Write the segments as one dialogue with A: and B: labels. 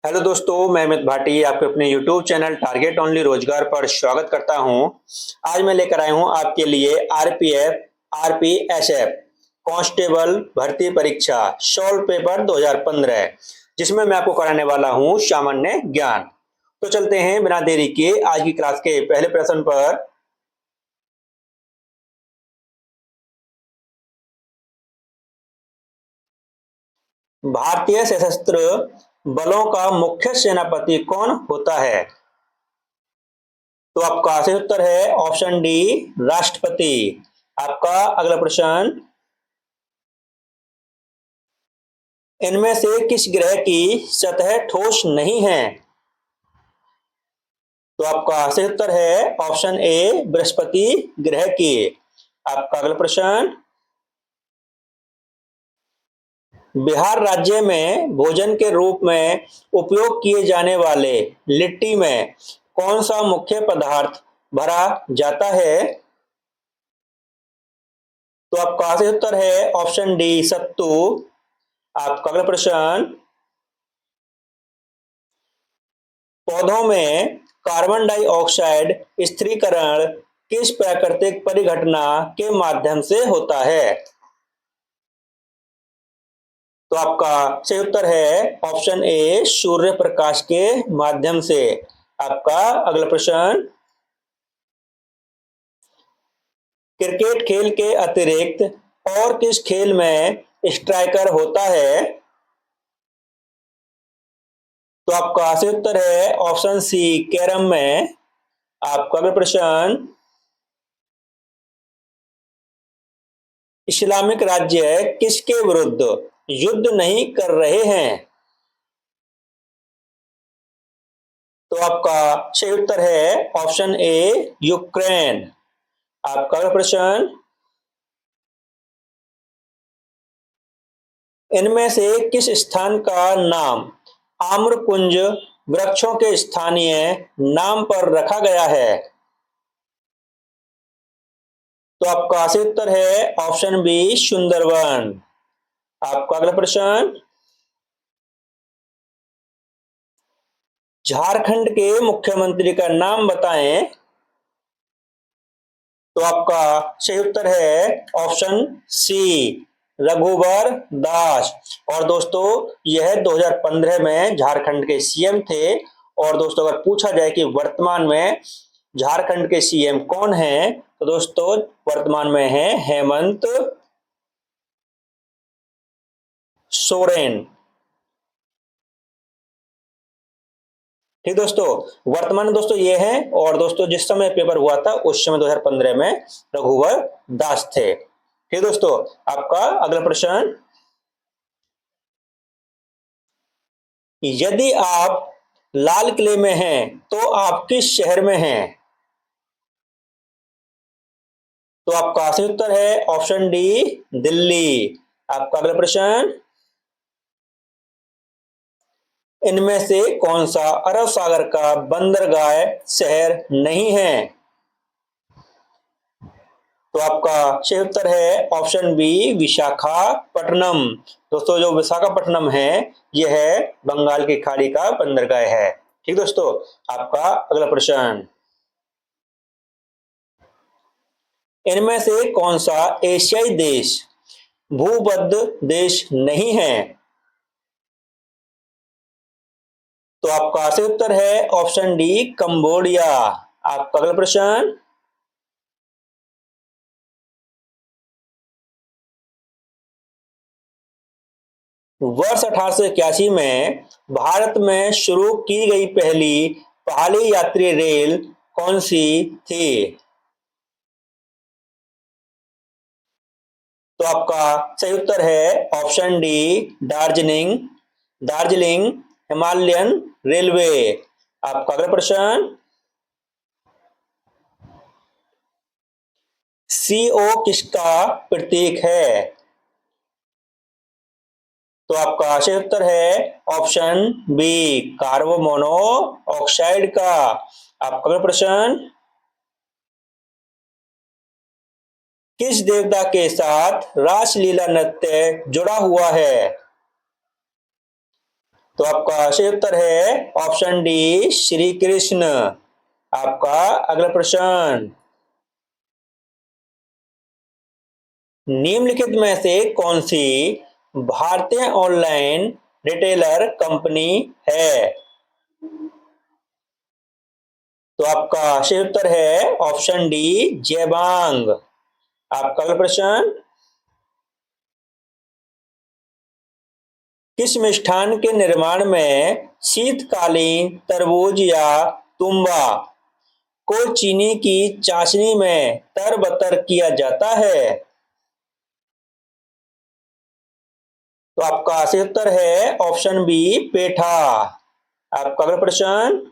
A: Hello दोस्तों, मैं अमित भाटी आपके अपने यूट्यूब चैनल टारगेट ओनली रोजगार पर स्वागत करता हूं। आज मैं लेकर आया हूं आपके लिए आरपीएफ आरपीएसएफ कांस्टेबल भर्ती परीक्षा सॉल्व पेपर 2015, जिसमें मैं आपको कराने वाला हूं सामान्य ज्ञान। तो चलते हैं बिना देरी के आज की क्लास के पहले प्रश्न पर। भारतीय सशस्त्र बलों का मुख्य सेनापति कौन होता है? तो आपका सही उत्तर है ऑप्शन डी, राष्ट्रपति। आपका अगला प्रश्न, इनमें से किस ग्रह की सतह ठोस नहीं है? तो आपका सही उत्तर है ऑप्शन ए, बृहस्पति ग्रह की। आपका अगला प्रश्न, बिहार राज्य में भोजन के रूप में उपयोग किए जाने वाले लिट्टी में कौन सा मुख्य पदार्थ भरा जाता है? तो आपका सही उत्तर है ऑप्शन डी, सत्तू। आपका अगला प्रश्न, पौधों में कार्बन डाइऑक्साइड स्थिरीकरण किस प्राकृतिक परिघटना के माध्यम से होता है? तो आपका सही उत्तर है ऑप्शन ए, सूर्य प्रकाश के माध्यम से। आपका अगला प्रश्न, क्रिकेट खेल के अतिरिक्त और किस खेल में स्ट्राइकर होता है? तो आपका सही उत्तर है ऑप्शन सी, कैरम में। आपका अगला प्रश्न, इस्लामिक राज्य किसके विरुद्ध युद्ध नहीं कर रहे हैं? तो आपका सही उत्तर है ऑप्शन ए, यूक्रेन। आपका अगला प्रश्न, इनमें से किस स्थान का नाम आम्रकुंज वृक्षों के स्थानीय नाम पर रखा गया है? तो आपका सही उत्तर है ऑप्शन बी, सुंदरवन। आपका अगला प्रश्न, झारखंड के मुख्यमंत्री का नाम बताएं। तो आपका सही उत्तर है ऑप्शन सी, रघुवर दास। और दोस्तों, यह 2015 में झारखंड के सीएम थे। और दोस्तों, अगर पूछा जाए कि वर्तमान में झारखंड के सीएम कौन हैं, तो दोस्तों वर्तमान में है हेमंत सोरेन। ठीक दोस्तों, वर्तमान में दोस्तों ये है। और दोस्तों, जिस समय पेपर हुआ था उस समय 2015 में रघुवर दास थे। ठीक दोस्तों, आपका अगला प्रश्न, यदि आप लाल किले में हैं तो आप किस शहर में हैं? तो आपका सही उत्तर है ऑप्शन डी, दिल्ली। आपका अगला प्रश्न, इनमें से कौन सा अरब सागर का बंदरगाह शहर नहीं है? तो आपका सही उत्तर है ऑप्शन बी, विशाखापट्टनम। दोस्तों, जो विशाखापट्टनम है यह है बंगाल की खाड़ी का बंदरगाह है। ठीक दोस्तों, आपका अगला प्रश्न, इनमें से कौन सा एशियाई देश भूमध्य देश नहीं है? तो आपका सही उत्तर है ऑप्शन डी, कंबोडिया। आपका अगला प्रश्न, वर्ष 1881 में भारत में शुरू की गई पहली यात्री रेल कौन सी थी? तो आपका सही उत्तर है option D, Darjeeling Darjeeling Himalayan railway. आपका अगला प्रश्न, CO किसका प्रतीक है? तो आपका सही उत्तर है ऑप्शन बी, कार्बोमोनो ऑक्साइड का। आपका अगला प्रश्न, किस देवता के साथ रासलीला नृत्य जुड़ा हुआ है? तो आपका सही उत्तर है ऑप्शन डी श्री कृष्ण। आपका अगला प्रश्न, निम्नलिखित में से कौन सी भारतीय ऑनलाइन रिटेलर कंपनी है? तो आपका सही उत्तर है ऑप्शन डी जेबांग। आपका अगला प्रश्न, किस मिष्ठान के निर्माण में शीतकालीन तरबूज या तुम्बा को चीनी की चाशनी में तरबतर किया जाता है? तो आपका सही उत्तर है ऑप्शन बी पेठा। आपका अगला प्रश्न,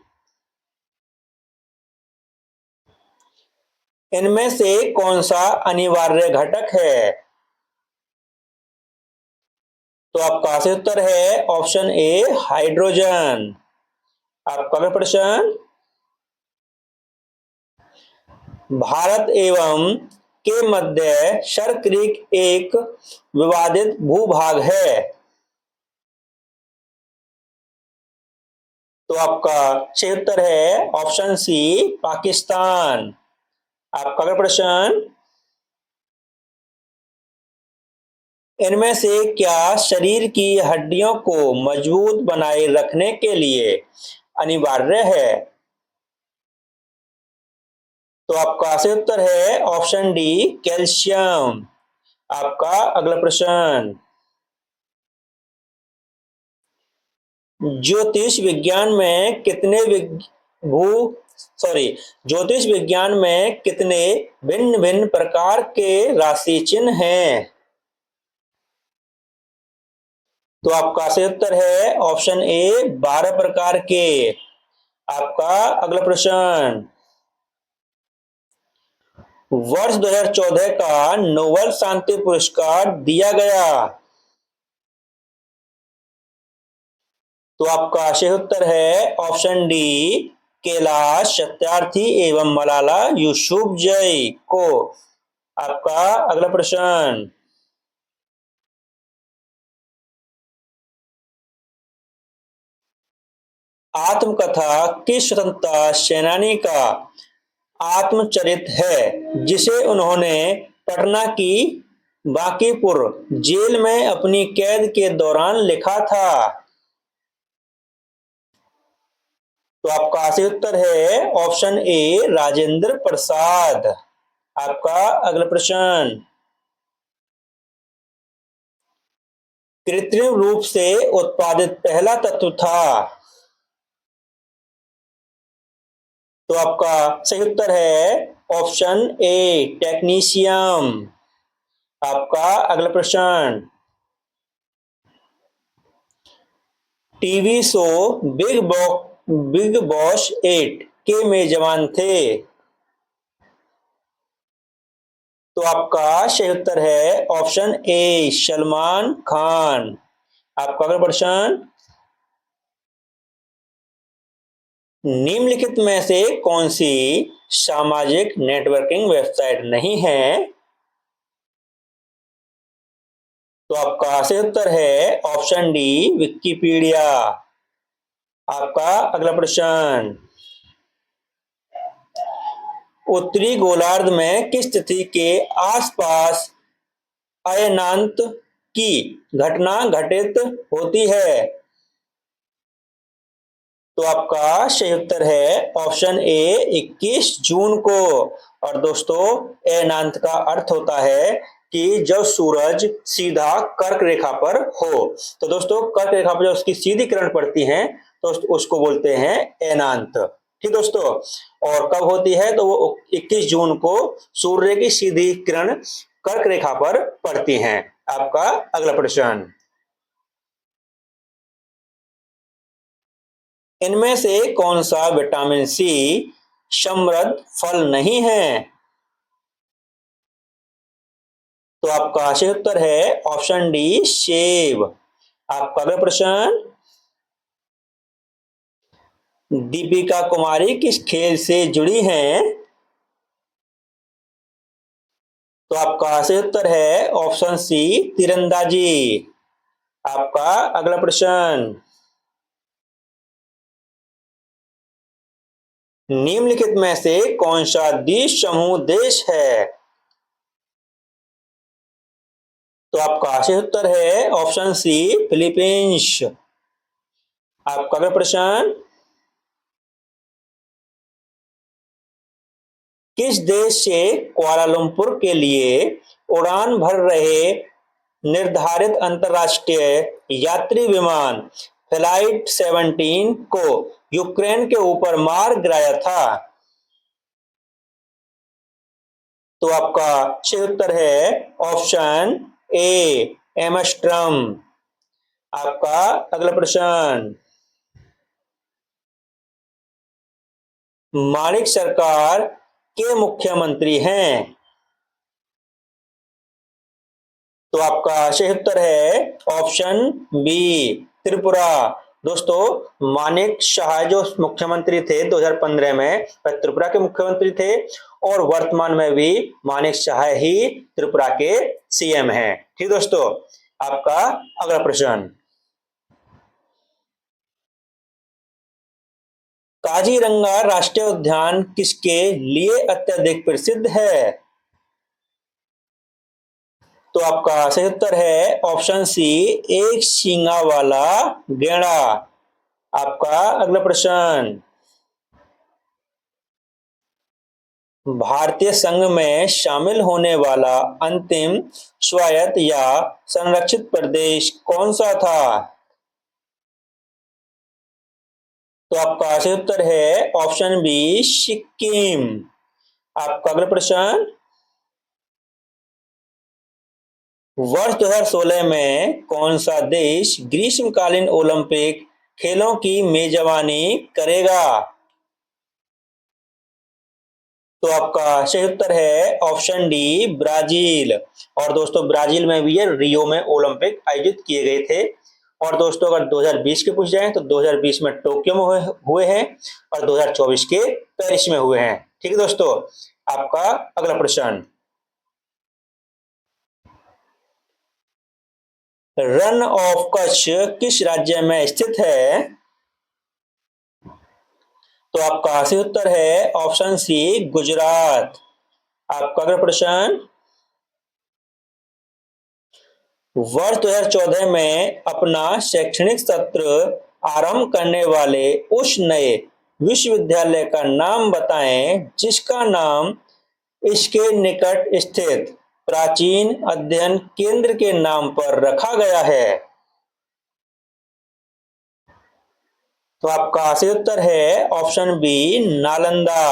A: इनमें से कौन सा अनिवार्य घटक है? तो आपका सही उत्तर है ऑप्शन ए हाइड्रोजन। आपका अगला प्रश्न, भारत एवं के मध्य सर क्रीक एक विवादित भूभाग है। तो आपका सही उत्तर है ऑप्शन सी पाकिस्तान। आपका अगला प्रश्न, इनमें से क्या शरीर की हड्डियों को मजबूत बनाए रखने के लिए अनिवार्य है? तो आपका सही उत्तर है ऑप्शन डी कैल्शियम। आपका अगला प्रश्न, ज्योतिष विज्ञान में कितने भू सॉरी ज्योतिष विज्ञान में कितने भिन्न भिन्न प्रकार के राशि चिन्ह हैं? तो आपका सही उत्तर है ऑप्शन ए 12 प्रकार के। आपका अगला प्रश्न, वर्ष 2014 का नोबेल शांति पुरस्कार दिया गया। तो आपका सही उत्तर है ऑप्शन डी कैलाश सत्यार्थी एवं मलाला यूसुफजई को। आपका अगला प्रश्न, आत्मकथा किस स्वतंत्रता सेनानी का आत्मचरित है जिसे उन्होंने पटना की बांकीपुर जेल में अपनी कैद के दौरान लिखा था? तो आपका सही उत्तर है ऑप्शन ए राजेंद्र प्रसाद। आपका अगला प्रश्न, कृत्रिम रूप से उत्पादित पहला तत्व था? तो आपका सही उत्तर है ऑप्शन ए टेक्नीशियम। आपका अगला प्रश्न, टीवी शो बिग बॉस 8 के मेजबान थे? तो आपका सही उत्तर है ऑप्शन ए सलमान खान। आपका अगला प्रश्न, निम्नलिखित में से कौन सी सामाजिक नेटवर्किंग वेबसाइट नहीं है? तो आपका सही उत्तर है ऑप्शन डी विकिपीडिया। आपका अगला प्रश्न, उत्तरी गोलार्ध में किस तिथि के आसपास अयनांत की घटना घटित होती है? तो आपका सही उत्तर है ऑप्शन ए 21 जून को। और दोस्तों, अयनांत का अर्थ होता है कि जब सूरज सीधा कर्क रेखा पर हो। तो दोस्तों, कर्क रेखा पर जब उसकी सीधी किरण पड़ती है तो उसको बोलते हैं अयनांत। ठीक दोस्तों, और कब होती है तो वो 21 जून को सूर्य की सीधी किरण कर्क रेखा पर पड़ती हैं। आपका अगला प्रश्न, इनमें से कौन सा विटामिन सी समृद्ध फल नहीं है? तो आपका सही उत्तर है ऑप्शन डी सेब। आपका अगला प्रश्न, दीपिका कुमारी किस खेल से जुड़ी हैं? तो आपका सही उत्तर है ऑप्शन सी तीरंदाजी। आपका अगला प्रश्न, निम्नलिखित में से कौन सा द्वीप समूह देश है? तो आपका सही उत्तर है ऑप्शन सी फिलीपींस। आपका अगला प्रश्न, किस देश से कुआलालंपुर के लिए उड़ान भर रहे निर्धारित अंतरराष्ट्रीय यात्री विमान फ्लाइट 17 को यूक्रेन के ऊपर मार गिराया था? तो आपका सही उत्तर है ऑप्शन ए एमस्ट्रम। आपका अगला प्रश्न, माणिक सरकार के मुख्यमंत्री हैं? तो आपका सही उत्तर है ऑप्शन बी त्रिपुरा। दोस्तों मानेक शाह जो मुख्यमंत्री थे 2015 में, वह त्रिपुरा के मुख्यमंत्री थे और वर्तमान में भी मानेक शाह ही त्रिपुरा के सीएम हैं। ठीक दोस्तों, आपका अगला प्रश्न, काजीरंगा राष्ट्रीय उद्यान किसके लिए अत्यधिक प्रसिद्ध है? तो आपका सही उत्तर है ऑप्शन सी एक सींगा वाला गैंडा। आपका अगला प्रश्न, भारतीय संघ में शामिल होने वाला अंतिम स्वायत्त या संरक्षित प्रदेश कौन सा था? तो आपका सही उत्तर है ऑप्शन बी सिक्किम। आपका अगला प्रश्न, वर्ष 2016 में कौन सा देश ग्रीष्मकालीन ओलंपिक खेलों की मेजबानी करेगा? तो आपका सही उत्तर है ऑप्शन डी ब्राजील। और दोस्तों ब्राजील में भी ये रियो में ओलंपिक आयोजित किए गए थे। और दोस्तों अगर 2020 के पूछ जाए तो 2020 में टोक्यो में हुए हैं और 2024 के पेरिस में हुए हैं। ठीक है दोस्तों, आपका अगला प्रश्न, रन ऑफ कच्छ किस राज्य में स्थित है? तो आपका सही उत्तर है ऑप्शन सी गुजरात। आपका अगला प्रश्न, वर्ष 2014 में अपना शैक्षणिक सत्र आरंभ करने वाले उस नए विश्वविद्यालय का नाम बताएं जिसका नाम इसके निकट स्थित प्राचीन अध्ययन केंद्र के नाम पर रखा गया है। तो आपका सही उत्तर है ऑप्शन बी नालंदा।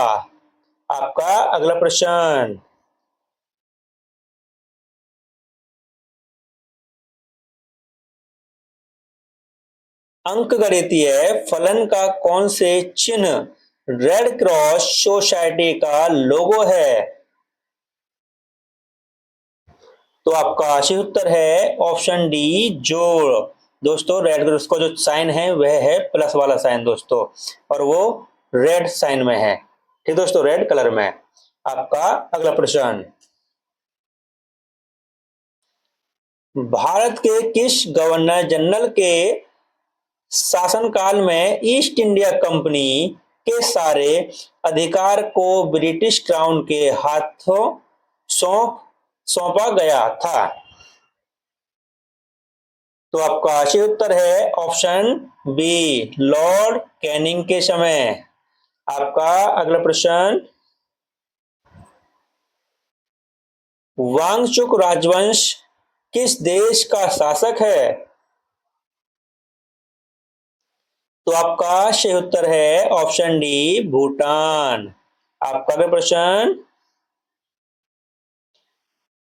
A: आपका अगला प्रश्न, अंकगणितीय फलन का कौन से चिन्ह रेड क्रॉस सोसाइटी का लोगो है? तो आपका सही उत्तर है ऑप्शन डी जोड़। दोस्तों रेड क्रॉस का जो साइन है वह है प्लस वाला साइन दोस्तों, और वो रेड साइन में है। ठीक दोस्तों, रेड कलर में। आपका अगला प्रश्न, भारत के किस गवर्नर जनरल के शासनकाल में ईस्ट इंडिया कंपनी के सारे अधिकार को ब्रिटिश क्राउन के हाथों सौंपा गया था? तो आपका सही उत्तर है ऑप्शन बी लॉर्ड कैनिंग के समय। आपका अगला प्रश्न, वांगचुक राजवंश किस देश का शासक है? तो आपका सही उत्तर है ऑप्शन डी भूटान। आपका अगला प्रश्न,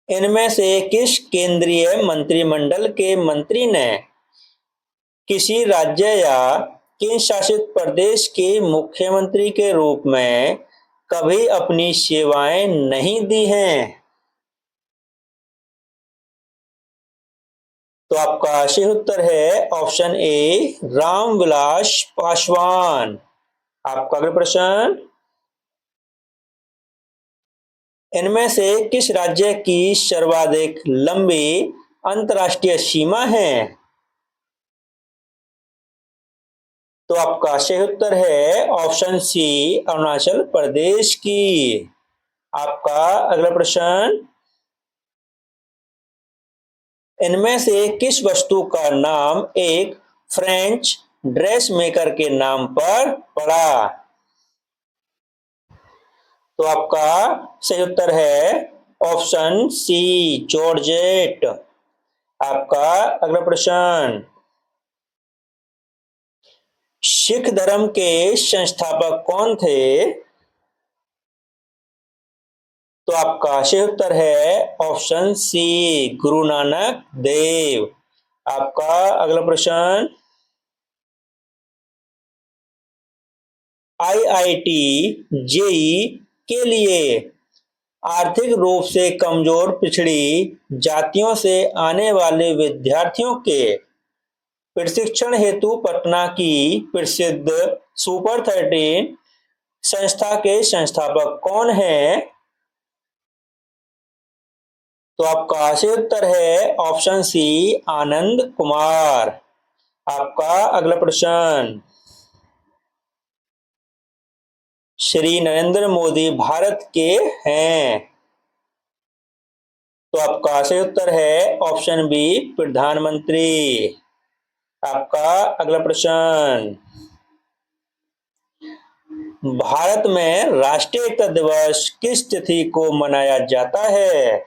A: इनमें से किस केंद्रीय मंत्रिमंडल के मंत्री ने किसी राज्य या केंद्र शासित प्रदेश के मुख्यमंत्री के रूप में कभी अपनी सेवाएं नहीं दी हैं? तो आपका सही उत्तर है ऑप्शन ए रामविलास पासवान। आपका अगला प्रश्न, इनमें से किस राज्य की सर्वाधिक लंबी अंतर्राष्ट्रीय सीमा है? तो आपका सही उत्तर है ऑप्शन सी अरुणाचल प्रदेश की। आपका अगला प्रश्न, इनमें से किस वस्तु का नाम एक फ्रेंच ड्रेस मेकर के नाम पर पड़ा? तो आपका सही उत्तर है ऑप्शन सी जॉर्जेट। आपका अगला प्रश्न, सिख धर्म के संस्थापक कौन थे? तो आपका सही उत्तर है ऑप्शन सी गुरु नानक देव। आपका अगला प्रश्न, आईआईटी जेई के लिए आर्थिक रूप से कमजोर पिछड़ी जातियों से आने वाले विद्यार्थियों के प्रशिक्षण हेतु पटना की प्रसिद्ध सुपर 13 संस्था के संस्थापक कौन हैं? तो आपका सही उत्तर है ऑप्शन सी आनंद कुमार। आपका अगला प्रश्न, श्री नरेंद्र मोदी भारत के हैं? तो आपका सही उत्तर है ऑप्शन बी प्रधानमंत्री। आपका अगला प्रश्न, भारत में राष्ट्रीय एकता दिवस किस तिथि को मनाया जाता है?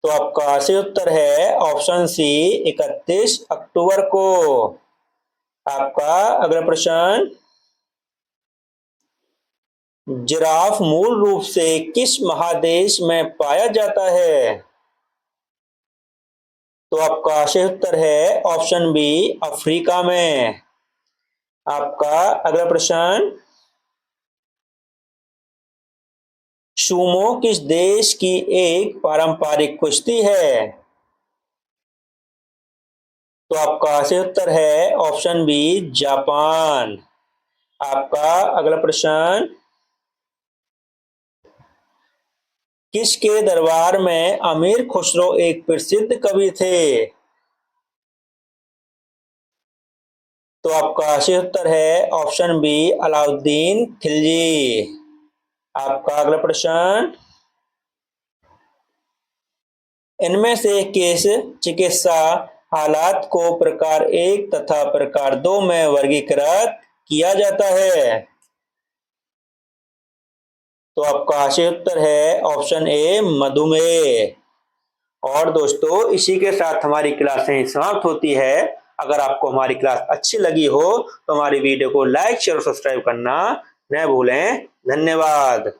A: तो आपका सही उत्तर है ऑप्शन सी 31 अक्टूबर को। आपका अगला प्रश्न, जिराफ मूल रूप से किस महादेश में पाया जाता है? तो आपका सही उत्तर है ऑप्शन बी अफ्रीका में। आपका अगला प्रश्न, सुमो किस देश की एक पारंपरिक कुश्ती है? तो आपका सही उत्तर है ऑप्शन बी जापान। आपका अगला प्रश्न, किसके दरबार में अमीर खुसरो एक प्रसिद्ध कवि थे? तो आपका सही उत्तर है ऑप्शन बी अलाउद्दीन खिलजी। आपका अगला प्रश्न, इनमें से किस चिकित्सा हालात को प्रकार 1 तथा प्रकार 2 में वर्गीकृत किया जाता है? तो आपका सही उत्तर है ऑप्शन ए मधुमेह। और दोस्तों इसी के साथ हमारी क्लासें समाप्त होती है। अगर आपको हमारी क्लास अच्छी लगी हो तो हमारी वीडियो को लाइक शेयर और सब्सक्राइब करना न भूलें। धन्यवाद।